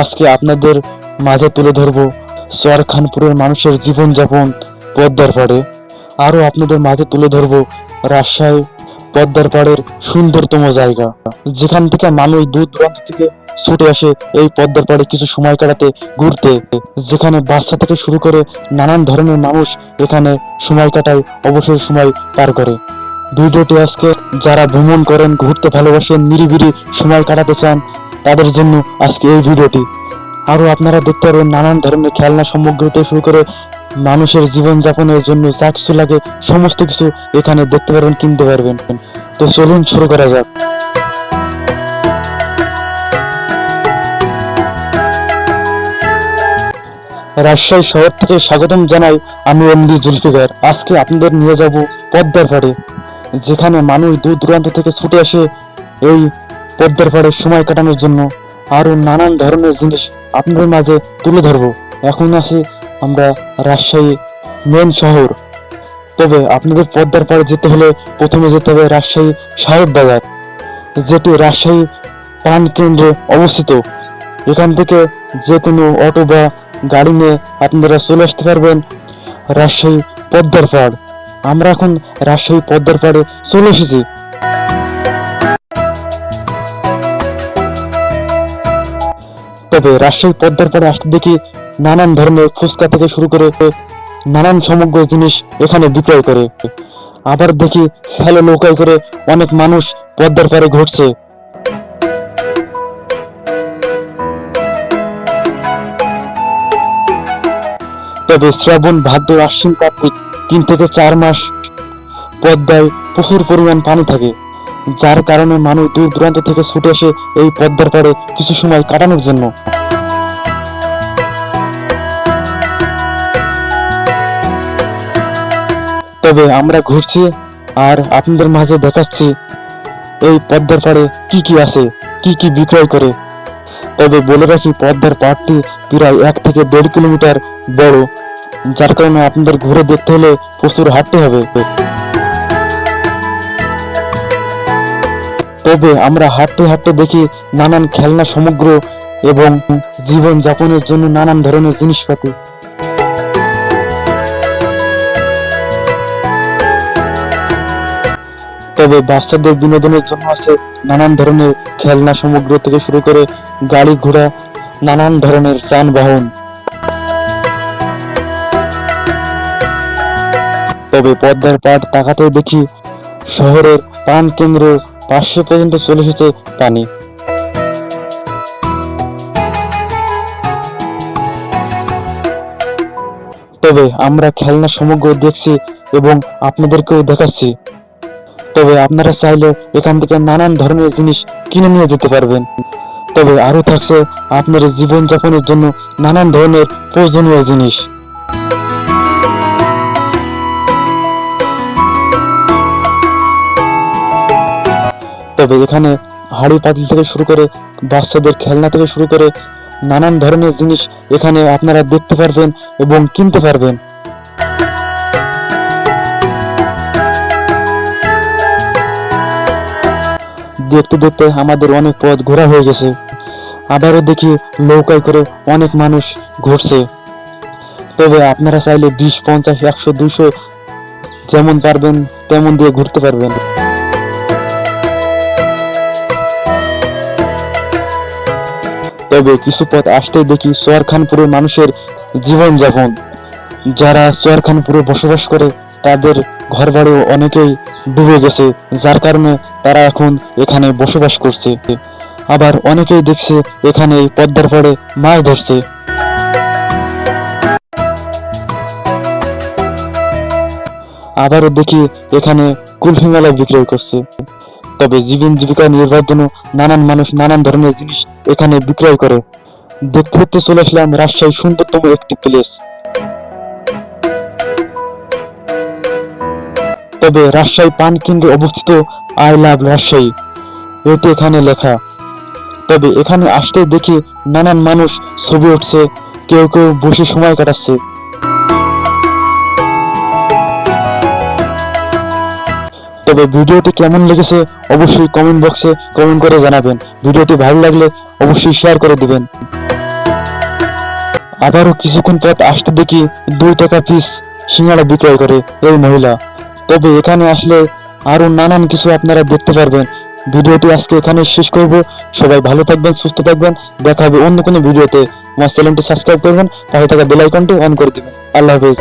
আজকে আপনাদের মাঝে তুলে ধরব চরখানপুরের মানুষের জীবনযাপন পদ্মার পাড়ে। আরও আপনাদের মাঝে তুলে ধরব রাজশাহী পদ্মার পাড়ের সুন্দরতম জায়গা, যেখান থেকে মানুষ দূর দূরান্ত থেকে ছুটে আসে এই পদ্মার পাড়ে কিছু সময় কাটাতে, ঘুরতে। যেখানে বাচ্চা থেকে শুরু করে নানান ধরনের মানুষ এখানে সময় কাটায়, অবসর সময় পার করে। ভিডিওটি আজকে যারা ভ্রমণ করেন, ঘুরতে ভালোবাসেন, নিরিবিলি সময় কাটাতে চান, তাদের জন্য আজকে এই ভিডিওটি। আরও আপনারা দেখতে পারবেন নানান ধরনের খেলনা সামগ্রী থেকে শুরু করে মানুষের জীবনযাপনের জন্য যা কিছু লাগে সমস্ত কিছু এখানে দেখতে পারবেন, কিনতে পারবেন। তো চলুন শুরু করা যাক। রাজশাহী শহর থেকে স্বাগতম জানাই আমি এমডি জুলফিকার। আজকে আপনাদের নিয়ে যাব পদ্মার পাড়ে, যেখানে মানুষ দূর দূরান্ত থেকে ছুটে আসে এই পদ্মার পাড়ে সময় কাটানোর জন্য। আরো নানান ধরনের জিনিস আপনাদের মাঝে তুলে ধরবো। এখন আছি আমরা রাজশাহী মেন শহর। তবে আপনাদের পদ্মার পাড়ে যেতে হলে প্রথমে যেতে হবে রাজশাহী সাহেব বাজার, যেটি রাজশাহী পান কেন্দ্রে অবস্থিত। এখান থেকে যে কোনো অটো বা গাড়ি নিয়ে আপনারা চলে আসতে পারবেন রাজশাহী পদ্মার পাড়। আমরা এখন রাজশাহী পদ্মার পাড়ে চলে এসেছি। তবে রাজশাহী পদ্মার পাড়ে আসতে দেখি নানান ধরনের ফুচকা থেকে শুরু করে নানান সমগ্র জিনিস এখানে বিক্রয় করে। আবার দেখি স্যালো নৌকায় করে অনেক মানুষ পদ্মার পাড়ে ঘুরছে। তবে শ্রাবণ, ভাদ্র, আশ্বিন, কার্তিক 3 থেকে 4 মাস পদ্মায় প্রচুর পরিমাণ পানি থাকে, যার কারণে মানুষ দূর দূরান্ত থেকে ছুটে আসে এই পদ্মার পাড়ে কিছু সময় কাটানোর জন্য। তবে আমরা ঘুরছি আর আপনাদের মাঝে দেখাচ্ছি এই পদ্মার পাড়ে কি কি আছে, কি কি বিক্রয় করে। তবে বলে রাখি, পদ্মার পাড়টি প্রায় 1 থেকে 1.5 কিলোমিটার বড়, যার কারণে আপনাদের ঘুরে দেখতে হলে প্রচুর হাঁটতে হবে। তবে আমরা হাঁটতে হাঁটতে দেখি নানান খেলনা সামগ্র এবং জীবন যাপনের জন্য নানান ধরনের জিনিসপাতি। তবে বাচ্চাদের বিনোদনের জন্য আছে নানান ধরনের খেলনা সামগ্রী থেকে শুরু করে গাড়ি ঘোড়া, নানান ধরনের যানবাহন। তবে পদ্মার পাড় তাকাতে দেখি শহরের পান কেন্দ্র পাশে পর্যন্ত চলে এসেছে পানি। তবে আমরা খেলনা সামগ্রী দেখছি এবং আপনাদেরকেও দেখাচ্ছি। তবে আপনারা চাইলে এখান থেকে নানান ধরনের জিনিস কিনে নিয়ে যেতে পারবেন। তবে আরো থাকছে আপনার জীবন যাপনের জন্য নানান ধরনের প্রয়োজনীয় জিনিস। তবে এখানে হাড়ি পাতিল থেকে শুরু করে বাচ্চাদের খেলনা থেকে শুরু করে নানান ধরনের জিনিস এখানে আপনারা দেখতে পারবেন এবং কিনতে পারবেন। দেখতে দেখতে আমাদের অনেক পথ ঘোরা হয়ে গেছে। আবারও দেখি নৌকায় করে অনেক মানুষ ঘুরছে। তবে আপনারা চাইলে 20, 50, 100, 200 যেমন পারবেন তেমন দিয়ে ঘুরতে পারবেন। তবে কিছু পথ আসতেই দেখি চরখানপুরের মানুষের জীবনযাপন। যারা চরখানপুরে বসবাস করে তাদের ঘরবাড়ি অনেকেই ডুবে গেছে, যার কারণে তারা এখন এখানে বসবাস করছে। আবার অনেকেই দেখছে এখানে পদ্মার পাড়ে মাছ ধরছে। আবারও দেখি এখানে কুলফি মেলা বিক্রয় করছে। তবে জীবন জীবিকা নির্বাহের জন্য নানান মানুষ নানান ধরনের জিনিস এখানে বিক্রয় করে। দেখতে দেখতে চলে আসলাম রাজশাহী সুন্দরতম একটি প্লেস। তবে রাজশাহী পান কেন্দ্রে অবস্থিত আই লাভ রাজশাহী এটি এখানে লেখা। তবে এখানে আসতে দেখি নানান মানুষ ছবি উঠছে, কেউ কেউ বসে সময় কাটাচ্ছে। তবে ভিডিওটি কেমন লেগেছে অবশ্যই কমেন্ট বক্সে কমেন্ট করে জানাবেন। ভিডিওটি ভালো লাগলে অবশ্যই শেয়ার করে দিবেন। আবারও কিছুক্ষণ পথ আসতে দেখি 2 টাকা পিস সিঙ্গাড়া বিক্রয় করে এই মহিলা। তবে এখানে আসলে আরো নানান কিছু আপনারা দেখতে পারবেন। ভিডিওটি আজকে এখানে শেষ করব। সবাই ভালো থাকবেন, সুস্থ থাকবেন। দেখা হবে অন্য কোনো ভিডিওতে। আমার চ্যানেলটি সাবস্ক্রাইব করবেন, পাশে থাকা বেল আইকনটি অন করে দিবেন। আল্লাহ হাফেজ।